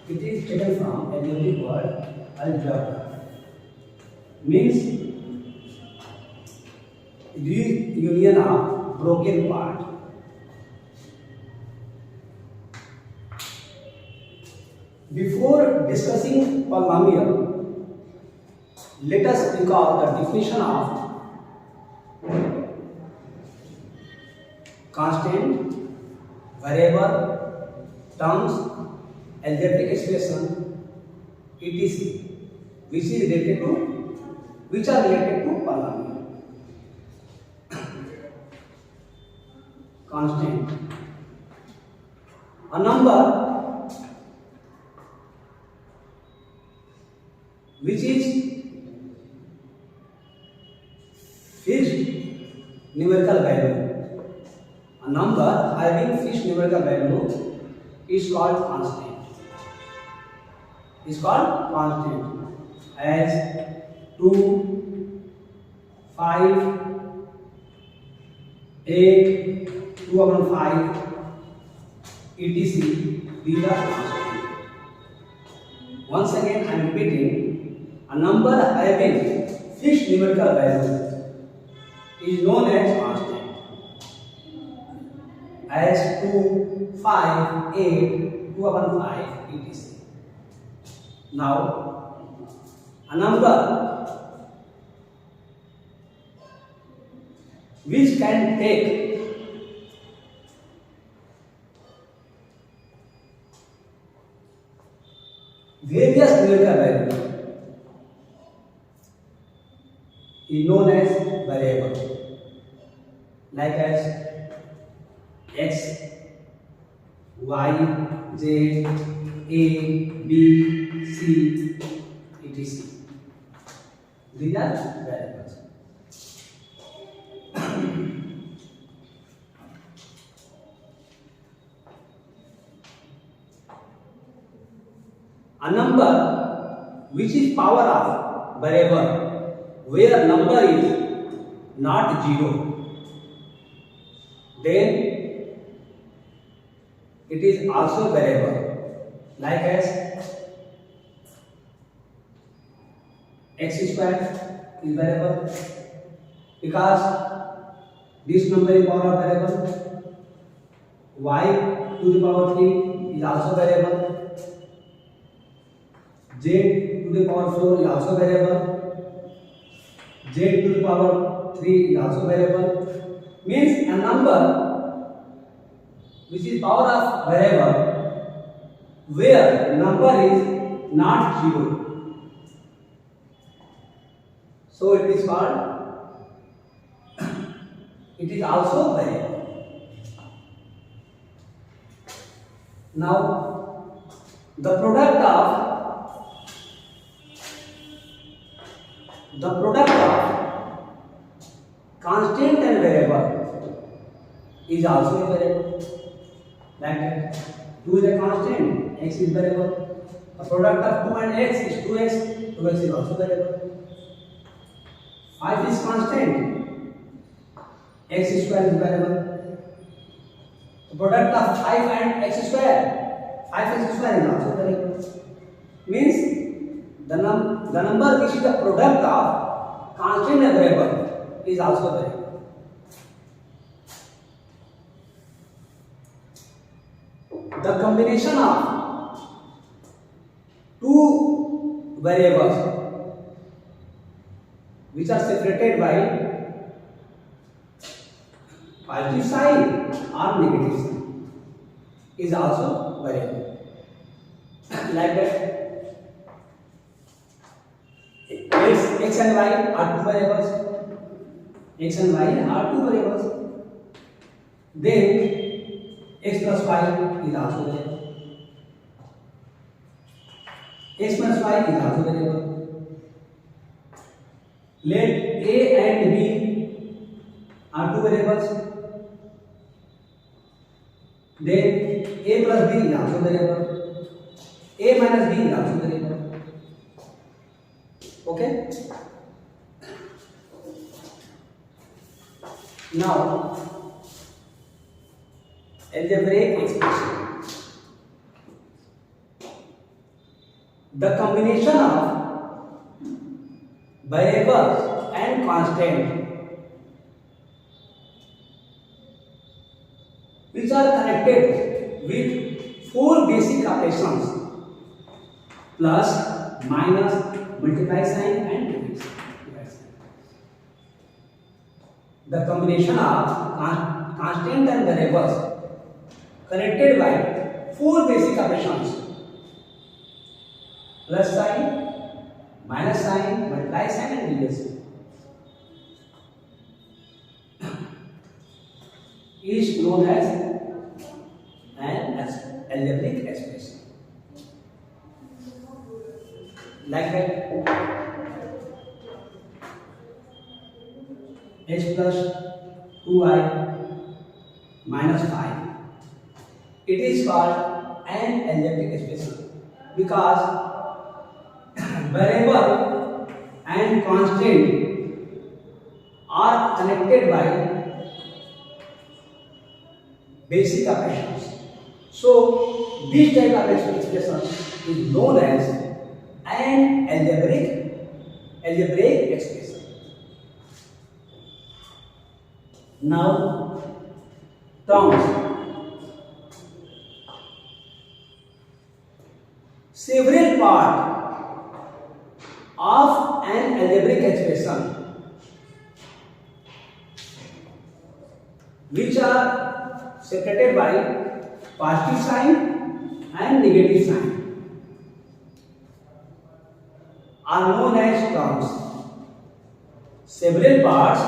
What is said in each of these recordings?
It is taken from algebraic word algebra. Means union of broken part. Before discussing polynomial, let us recall the definition of constant, variable, terms, algebraic expression, etc., which are related to polynomial. Constant, a number which is fixed numerical value. A number having fixed numerical value is called constant. Is called constant. As 2, 5, 8, 2 upon 5, etc. These are constant. Once again, I am repeating. A number having fixed numerical value is known as constant. As 2, 5, 8, 2 upon 5, etc. Now, a number which can take various numerical values is known as variable, like as x, y, z, a, b, c, etc. These are variables. A number which is power of variable, where number is not 0, then it is also variable, like as x square is variable because this number is power of variable. Y to the power 3 is also variable. Z to the power 4 is also variable. Z to the power 3 is also variable. Means a number which is power of variable where number is not 0. So it is called, it is also variable. Now, the product of constant and variable is also a variable. Like 2 is a constant, x is variable. The product of 2 and x is 2x, 2x is also variable. 5 is constant, x square is variable. The product of 5 and x square, 5x square is also variable. Means the number which is the product of constant and variable is also variable. The combination of two variables which are separated by positive sign or negative sign is also variable. Like that, x and y are two variables. X and y are two variables. Then x plus y is also variable. X plus y is also variable. Let a and b are two variables. Then a plus b is also variable. A minus b is also variable. Okay? Now, algebraic expression. the combination of variables and constant which are connected with four basic operations plus, minus, multiply sign and divide sign. The combination of constant and variables connected by four basic operations plus sign, minus sign, multiply sign and divide sign is known as an algebraic expression. Like that, x plus 2y minus 5. It is called an algebraic expression because variable and constant are connected by basic operations. So this type of expression is known as an algebraic expression. Now, terms. Several parts of an algebraic expression which are separated by positive sign and negative sign are known as terms. Several parts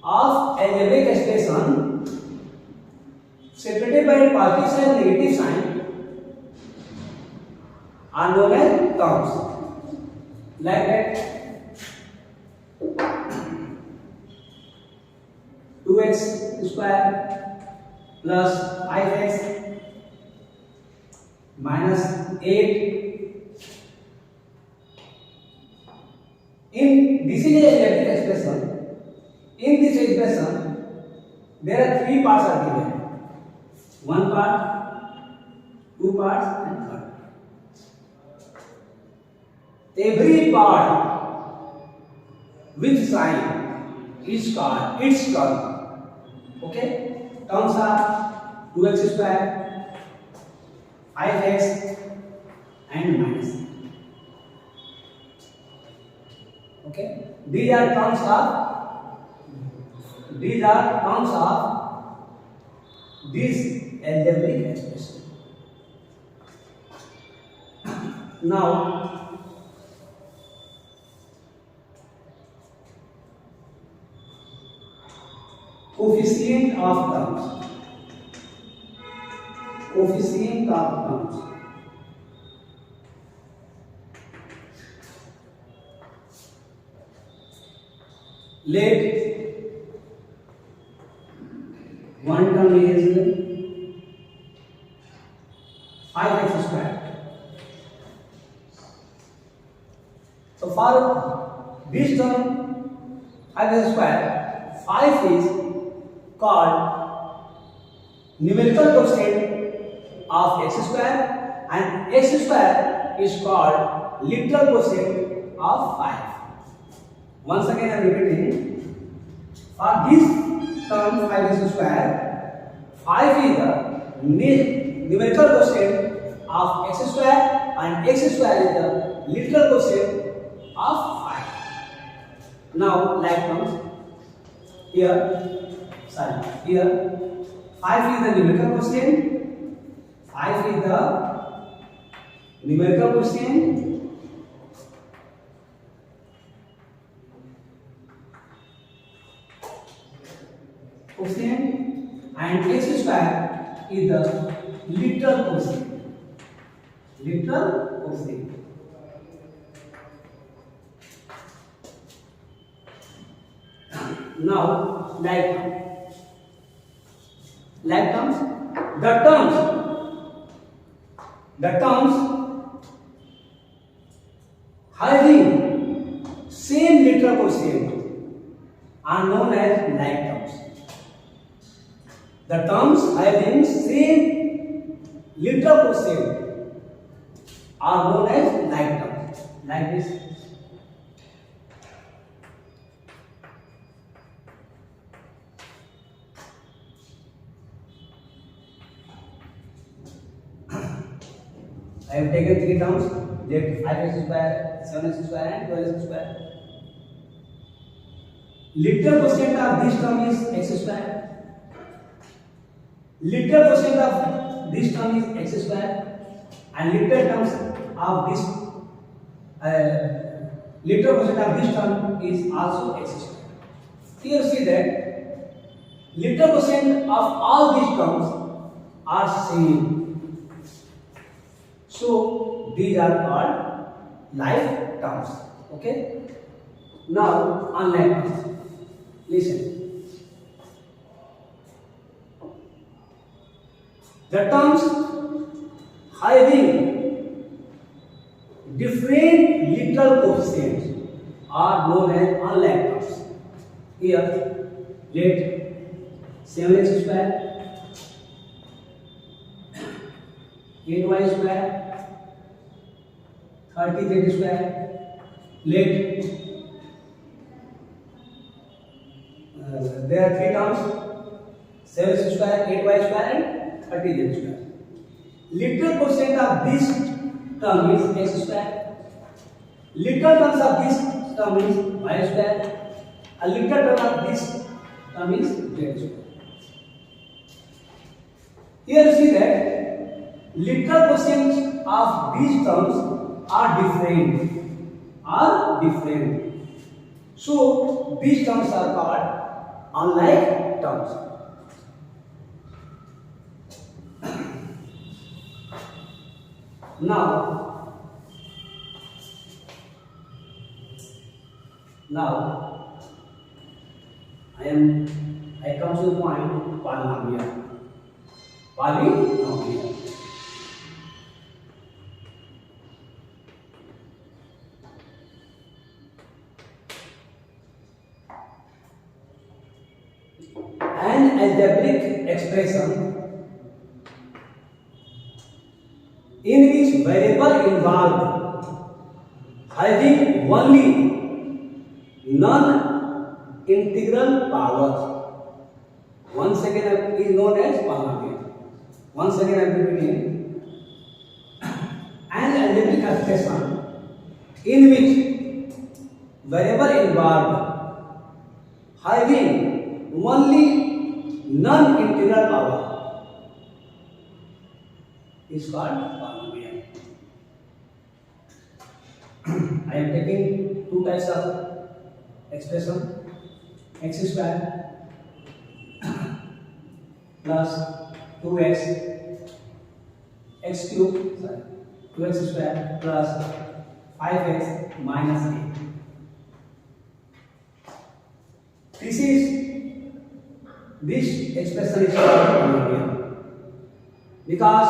of algebraic expression separated by positive sign and negative sign are known as terms. Like that, 2x square plus 5x minus 8. In this is a algebraic expression. In this expression, there are three parts are given. One part, two parts, and third. Every part with sign is called its term. Okay? Terms are 2x square, 5x, and minus. Okay? These are terms of this algebraic expression. Now, coefficient of terms. Coefficient of terms. Let one term is 5x square. So for this term 5x square, 5 is called numerical quotient of x square and x square is called literal quotient of 5. Once again I am repeating, for this term 5x square, 5 is the numerical quotient of x square and x square is the literal quotient of 5. Now like terms, here 5 is the numerical quotient, 5 is the numerical quotient, and x square is the literal quotient. Literal quotient. Now, like terms, the terms having same literal quotient are known as like terms. The terms having same literal quotient are known as like terms, like this. I have taken three terms, let 5x square, 7x square and 12x square. Literal quotient of this term is x square. Literal quotient of this term is x square, and literal terms of this literal quotient of this term is also x square. Here see that literal quotient of all these terms are same. So these are called like terms. Okay. Now unlike terms. Listen. The terms having different literal coefficients are known as unlike terms. Here, let 7x square, 8y square, 30z square, let there are three terms, 7x square, 8y square and 30z square. Literal quotient of this term is x square. Literal terms of this term is y square. A literal term of this term is z square. Here you see that literal quotients of these terms are different. So these terms are called unlike terms. Now I come to the point polynomial. An algebraic expression in which variable involved having only non-integral powers. Once again is known as polynomial. Once again I am repeating. An algebraic expression in which variable involved having only non-integral power is called polynomial. I am taking two types of expression, x square plus 2x x cube, 2x square plus 5x minus 8. This expression is called polynomial because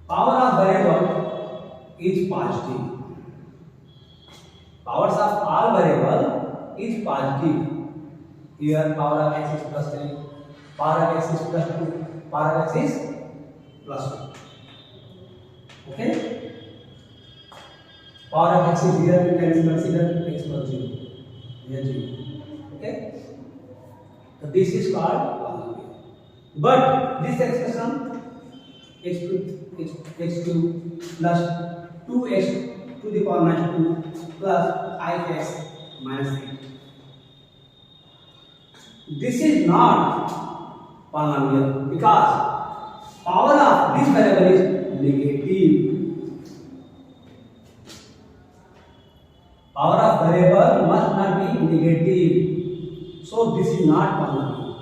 power of variable is positive. Powers of all variable is positive. Here power of x is plus 3, power of x is plus 2, power of x is plus 1. Okay? Power of x is here, you can consider x plus 0. Here 0. Okay? So this is called polynomial. But this expression x cube plus 2x to the power minus 2 plus 5x minus 8. This is not polynomial because power of this variable is negative. Power of variable must not be negative. So this is not polynomial.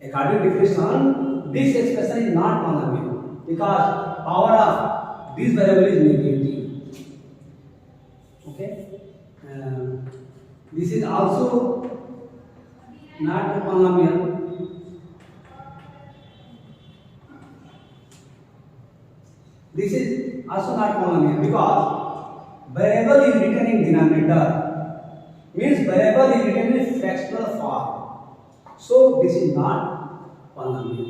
According to definition, this expression is not polynomial because power of this variable is negative. Okay? This is also not polynomial. This is also not polynomial because variable is written in denominator, means variable is written in fractional form. So this is not polynomial.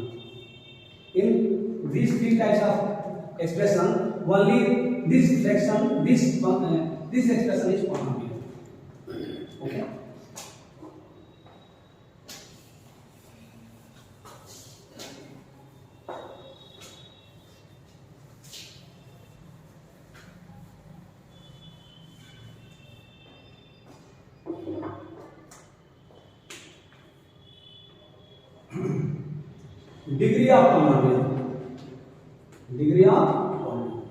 In these three types of expression, only this fraction, this expression is polynomial. Okay. Degree of polynomial. Degree of polynomial.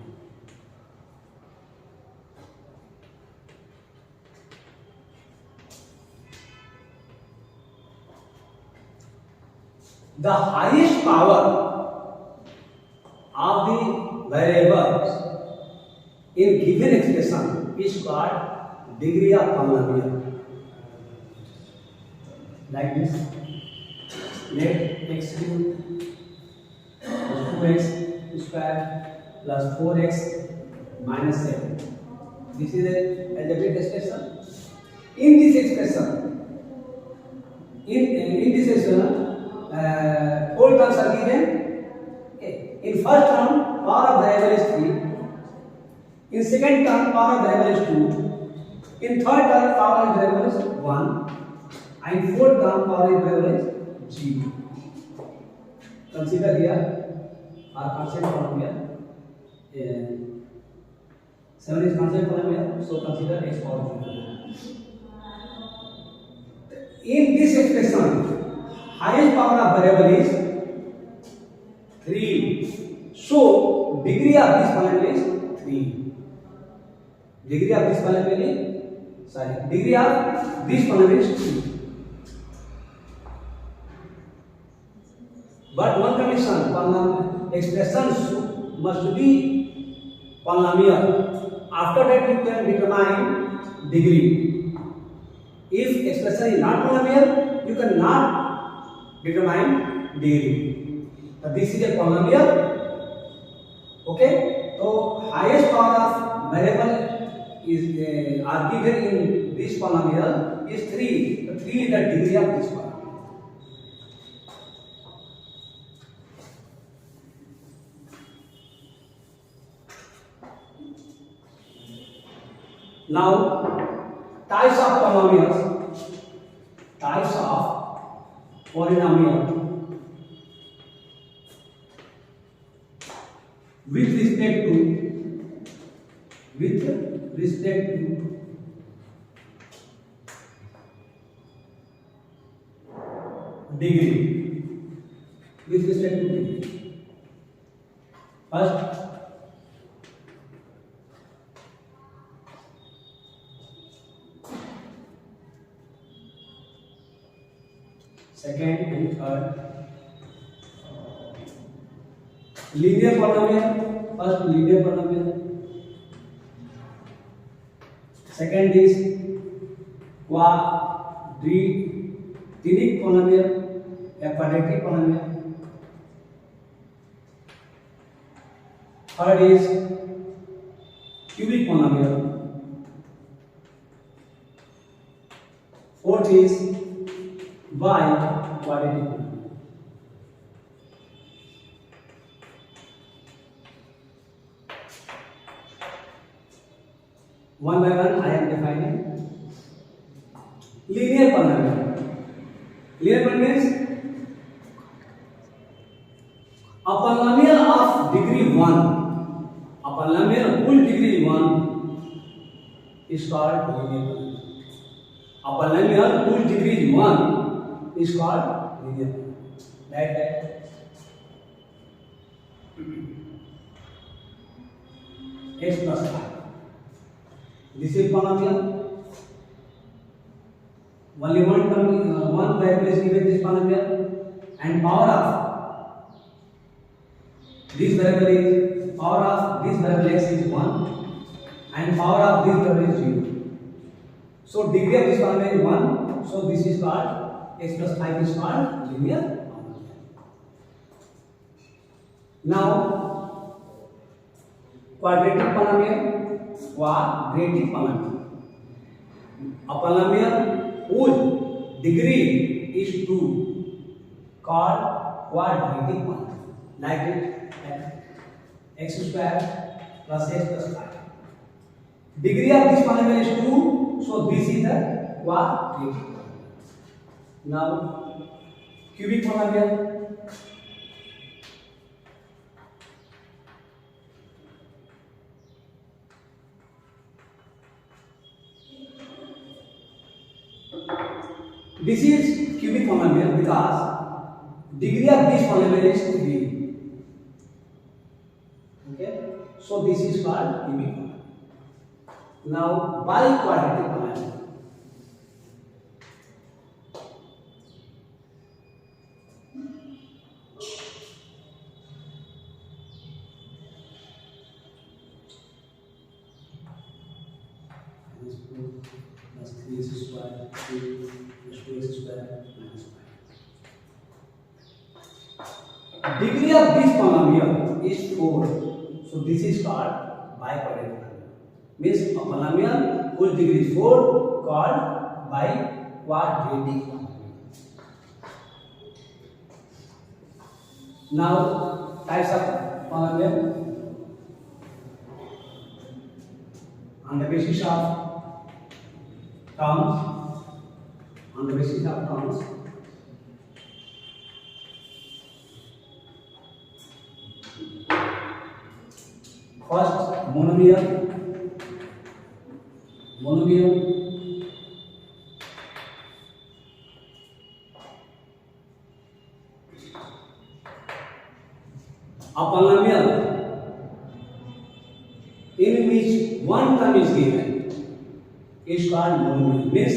The highest power of the variables in given expression is called degree of polynomial. Like this. Let x cube 2x square plus 4x minus 7. This is a algebraic expression. In this expression, all terms are given. Okay. In first term, power of variable is 3. In second term, power of variable is 2. In third term, power of variable is 1. And fourth term, power of variable is 0. Consider here our constant polynomial. 7 is constant polynomial, so consider x power 0. In this expression, highest power of variable is 3. So degree of this polynomial is 3. Degree of this polynomial is 3. But one condition, expressions must be polynomial. After that you can determine degree. If expression is not polynomial, you cannot determine degree. This is a polynomial. Okay. So highest power of variable is are given in this polynomial is 3. So 3 is the degree of this polynomial. Now, types of polynomials. Types of polynomial with respect to degree. With respect to degree. First, second and third. Linear polynomial. First, linear polynomial. Second is quadratic polynomial, a quadratic polynomial. Third is cubic polynomial. Fourth is quadratic polynomial. One by one, I am defining linear polynomial. Linear polynomial means a polynomial of degree 1. A polynomial whose degree 1 is called linear polynomial. A polynomial whose degree 1 is called linear polynomial. Like that. X plus 5. This is polynomial. Only one variable is given this polynomial, and power of this variable is x is 1, and power of this variable is 0. So degree of this polynomial is 1. So this is called x plus 5 is called linear polynomial. Now quadratic polynomial. A polynomial whose degree is 2 called quadratic polynomial. Like it, x square plus x plus 5. Degree of this polynomial is 2, so this is the quadratic polynomial. Now, cubic polynomial. This is cubic polynomial because degree of this polynomial is 3. Okay, so this is called cubic polynomial. Now, biquadratic polynomial. Plus 3x square, 3 plus 2x square minus 5. Degree of this polynomial is 4. So this is called biquadratic polynomial. Means a polynomial whose degree is 4 called biquadratic polynomial. Now, types of polynomial on the basis of terms. On the basis of terms, first monomial, a polynomial in which one term is given is called monomial. Means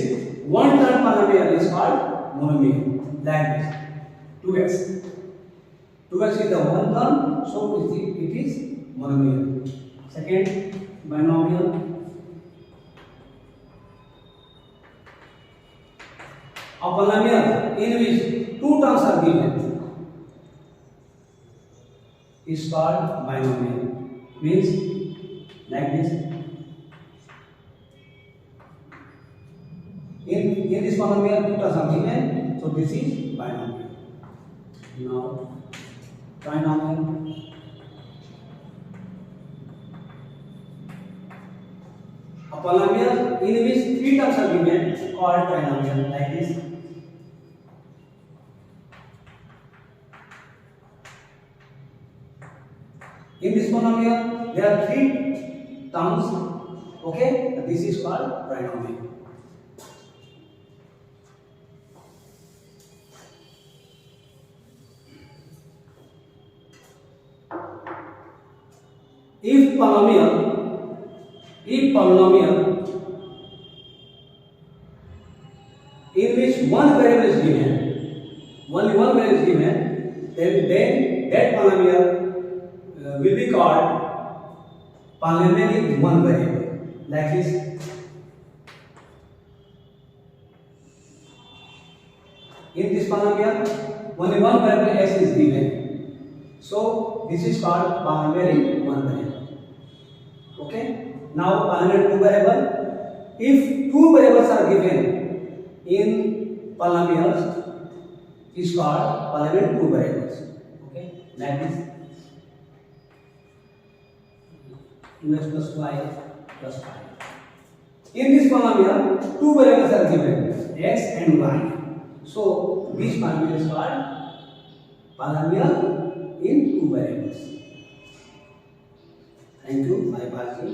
one term polynomial is called monomial. Like this, 2x. 2x is the one term, so it is monomial. Second, binomial. A polynomial in which two terms are given is called binomial. Means like this. In this polynomial, two terms are given, so this is binomial. Now, trinomial. A polynomial in which three terms are given called trinomial. Like this. In this polynomial, there are three terms. Okay, this is called trinomial. If polynomial in which one variable is given, only one variable is given, then that polynomial will be called polynomial in one variable. Like this. In this polynomial, only one variable x is given, so this is called polynomial in one variable. Okay. Now, polynomial two variable. If two variables are given in polynomials, is called polynomial two variables. Okay, like this. 2x plus y plus 5. In this polynomial, two variables are given, x and y. So this polynomial is called polynomial in two variables. Thank you. Bye bye.